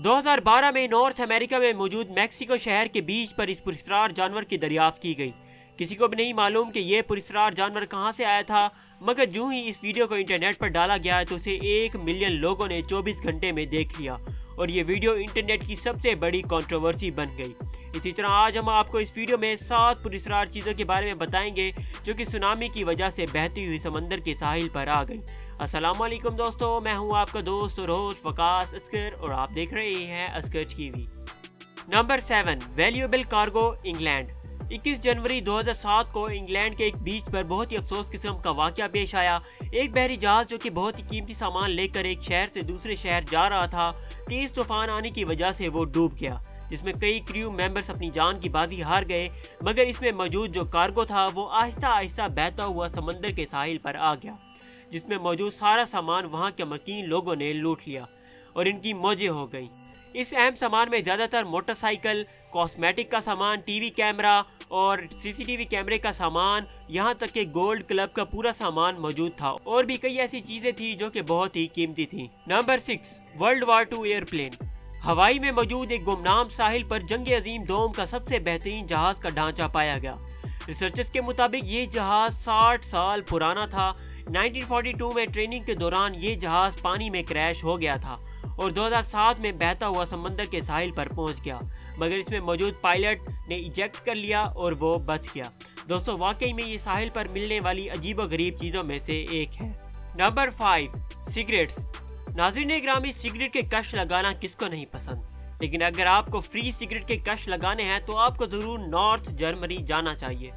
2012 में north America में मौजूद मैक्सिको शहर के बीच पर इस पुरस्कार जानवर की दरियाफ्त की गई। किसी को भी नहीं मालूम कि यह पुरस्कार जानवर कहां से आया था, मगर जो ही इस वीडियो को इंटरनेट पर डाला गया तो उसे 1 मिलियन लोगों ने 24 घंटे में देख लिया और ये वीडियो इंटरनेट की सबसे बड़ी कंट्रोवर्सी बन गई। इसी तरह आज हम आपको इस वीडियो में 7 पुरस्कार चीज़ों के बारे में बताएंगे जो कि सुनामी की वजह से बहती हुई समंदर के साहिल पर आ गई। अस्सलामुअलैकुम दोस्तों, मैं हूं आपका दोस्त और होस्ट वकास अस्कर और आप देख रहे हैं Oscar TV. Number 7, valuable cargo England. 21 जनवरी 2007 को इंग्लैंड के एक बीच पर बहुत ही अफसोस किस्म का वाकया पेश आया। एक बहरी जहाज जो कि बहुत ही कीमती सामान लेकर एक शहर से दूसरे शहर जा रहा था, तेज तूफान आने की वजह से वो डूब गया, जिसमें कई क्रू मेंबर्स अपनी जान की बाजी हार गए। मगर इसमें मौजूद जो कार्गो था वो आहिस्ता आहिस्ता बहता हुआ समंदर के साहिल पर आ गया, जिसमें मौजूद सारा सामान वहाँ के मकीन लोगों ने लूट लिया और इनकी मौजें हो गई। इस अहम सामान में ज़्यादातर मोटरसाइकिल, कॉस्मेटिक का सामान, टीवी कैमरा और सीसीटीवी कैमरे का सामान, यहाँ तक कि गोल्ड क्लब का पूरा सामान मौजूद था और भी कई ऐसी चीज़ें थी जो कि बहुत ही कीमती थी। Number 6, world war 2 airplane. हवाई में मौजूद एक गुमनाम साहिल पर जंग अजीम डोम का सबसे बेहतरीन जहाज का ढांचा पाया गया। रिसर्चर्स के मुताबिक ये जहाज 60 साल पुराना था। 1942 में ट्रेनिंग के दौरान ये जहाज पानी में क्रैश हो गया था और 2007 में बहता हुआ समंदर के साहिल पर पहुंच गया, मगर इसमें मौजूद पायलट ने इजेक्ट कर लिया और वो बच गया। दोस्तों, वाकई में ये साहिल पर मिलने वाली अजीबोगरीब चीज़ों में से एक है। Number 5, cigarettes. नाज़रीन ग्रामी, सिगरेट के कश लगाना किसको नहीं पसंद, लेकिन अगर आपको फ्री सिगरेट के कश लगाने हैं तो आपको ज़रूर नॉर्थ जर्मनी जाना चाहिए।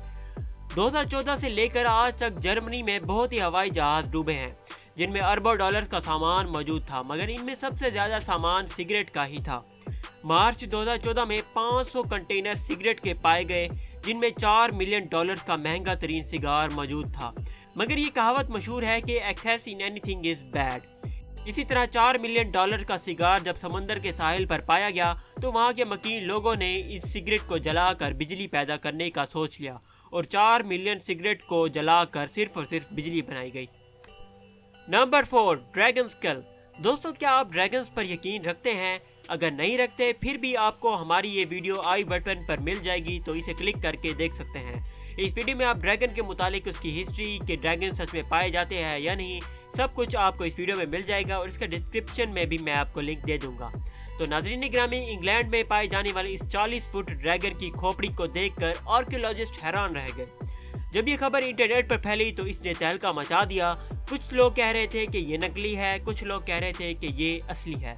2014 से लेकर आज तक जर्मनी में बहुत ही हवाई जहाज डूबे हैं जिनमें अरबों डॉलर्स का सामान मौजूद था, मगर इनमें सबसे ज़्यादा सामान सिगरेट का ही था। मार्च 2014 में 500 कंटेनर सिगरेट के पाए गए, जिनमें $4 मिलियन का महंगा तरीन सिगार मौजूद था। मगर ये कहावत मशहूर है कि excess in anything is bad. इसी तरह $4 मिलियन का सिगार जब समंदर के साहिल पर पाया गया तो वहाँ के मकीन लोगों ने इस सिगरेट को जलाकर बिजली पैदा करने का सोच लिया और 4 मिलियन सिगरेट को जलाकर सिर्फ और सिर्फ बिजली बनाई गई। Number 4, dragon skull. दोस्तों, क्या आप ड्रैगन्स पर यकीन रखते हैं? अगर नहीं रखते फिर भी आपको हमारी ये वीडियो आई बटन पर मिल जाएगी, तो इसे क्लिक करके देख सकते हैं। इस वीडियो में आप ड्रैगन के मुतालिक उसकी हिस्ट्री के ड्रैगन सच में पाए जाते हैं या नहीं, सब कुछ आपको इस वीडियो में मिल जाएगा और इसका डिस्क्रिप्शन में भी मैं आपको लिंक दे दूंगा। तो नाज़रीन ग्रामी, इंग्लैंड में पाए जाने वाले इस 40 फुट ड्रैगन की खोपड़ी को देखकर आर्कियोलॉजिस्ट हैरान रह गए। जब ये खबर इंटरनेट पर फैली तो इसने तहलका मचा दिया। कुछ लोग कह रहे थे कि ये नकली है, कुछ लोग कह रहे थे कि ये असली है।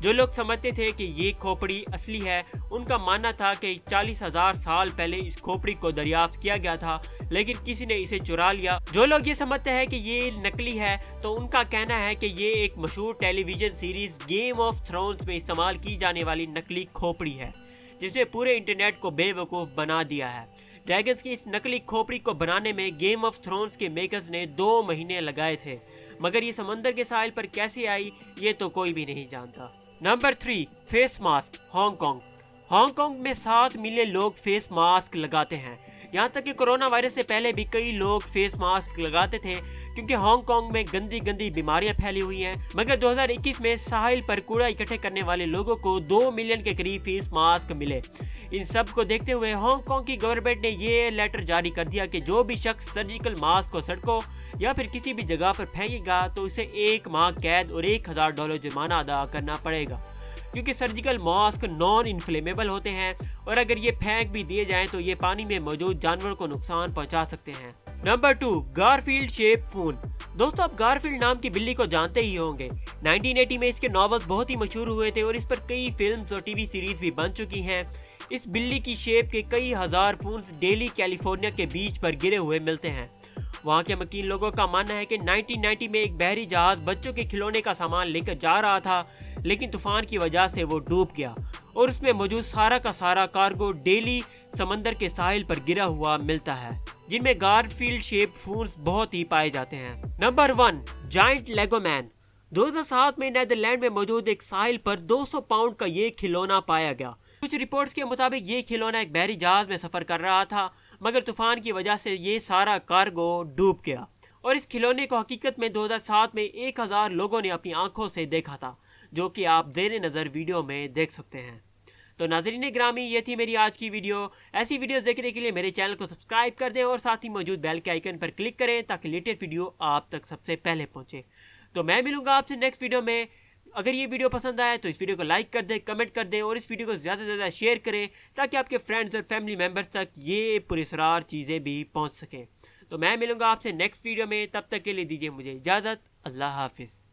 जो लोग समझते थे कि ये खोपड़ी असली है, उनका मानना था कि 40,000 साल पहले इस खोपड़ी को दरियाफ्त किया गया था, लेकिन किसी ने इसे चुरा लिया। जो लोग ये समझते हैं कि ये नकली है, तो उनका कहना है कि ये एक मशहूर television series game of thrones में इस्तेमाल की जाने वाली नकली खोपड़ी है, जिसने पूरे इंटरनेट को बेवकूफ़ बना दिया है। ड्रैगन्स की इस नकली खोपड़ी को बनाने में गेम ऑफ थ्रोन्स के मेकर्स ने 2 महीने लगाए थे, मगर ये समंदर के साहिल पर कैसे आई ये तो कोई भी नहीं जानता। Number 3, face mask. Hong Kong. Hong Kong में 7 मिलियन लोग फेस मास्क लगाते हैं। यहाँ तक कि कोरोना वायरस से पहले भी कई लोग फेस मास्क लगाते थे, क्योंकि हांगकांग में गंदी गंदी बीमारियां फैली हुई हैं। मगर 2021 में साहिल पर कूड़ा इकट्ठे करने वाले लोगों को 2 मिलियन के करीब फेस मास्क मिले। इन सब को देखते हुए हांगकांग की गवर्नमेंट ने ये लेटर जारी कर दिया कि जो भी शख्स सर्जिकल मास्क को सड़कों या फिर किसी भी जगह पर फेंकेगा तो उसे 1 माह कैद और $1,000 जुर्माना अदा करना पड़ेगा, क्योंकि सर्जिकल मास्क नॉन इन्फ्लेमेबल होते हैं और अगर ये फेंक भी दिए जाएं तो ये पानी में मौजूद जानवरों को नुकसान पहुंचा सकते हैं। Number 2, Garfield shape phone. दोस्तों, आप गारफील्ड नाम की बिल्ली को जानते ही होंगे। 1980 में इसके नॉवेल्स बहुत ही मशहूर हुए थे और इस पर कई फिल्म्स और टीवी सीरीज भी बन चुकी हैं। इस बिल्ली की शेप के कई हज़ार फून्स डेली कैलिफोर्निया के बीच पर गिरे हुए मिलते हैं। वहाँ के मकीन लोगों का मानना है कि 1990 में एक बहरी जहाज बच्चों के खिलौने का सामान लेकर जा रहा था, लेकिन तूफान की वजह से वो डूब गया और उसमें मौजूद सारा का सारा कार्गो डेली समंदर के साहिल पर गिरा हुआ मिलता है, जिनमें गारफील्ड शेप फून्स बहुत ही पाए जाते हैं। नंबर 1, जायंट लेगो मैन। 2007 में नीदरलैंड में मौजूद एक साहिल पर 200 पाउंड का ये खिलौना पाया गया। कुछ रिपोर्ट्स के मुताबिक ये खिलौना एक बहरी जहाज में सफर कर रहा था, मगर तूफान की वजह से ये सारा कार्गो डूब गया और इस खिलौने को हकीकत में 2007 में 1000 लोगों ने अपनी आंखों से देखा था। جو کہ آپ زیر نظر ویڈیو میں دیکھ سکتے ہیں۔ تو ناظرین گرامی، یہ تھی میری آج کی ویڈیو۔ ایسی ویڈیوز دیکھنے کے لیے میرے چینل کو سبسکرائب کر دیں اور ساتھ ہی موجود بیل کے آئیکن پر کلک کریں تاکہ لیٹسٹ ویڈیو آپ تک سب سے پہلے پہنچے۔ تو میں ملوں گا آپ سے نیکسٹ ویڈیو میں۔ اگر یہ ویڈیو پسند آئے تو اس ویڈیو کو لائک کر دیں، کمنٹ کر دیں اور اس ویڈیو کو زیادہ سے زیادہ شیئر کریں تاکہ آپ کے فرینڈز اور فیملی ممبرز تک یہ پراسرار چیزیں بھی پہنچ سکیں۔ تو میں ملوں گا آپ سے نیکسٹ ویڈیو میں، تب تک کے لیے دیجیے مجھے اجازت۔ اللہ حافظ۔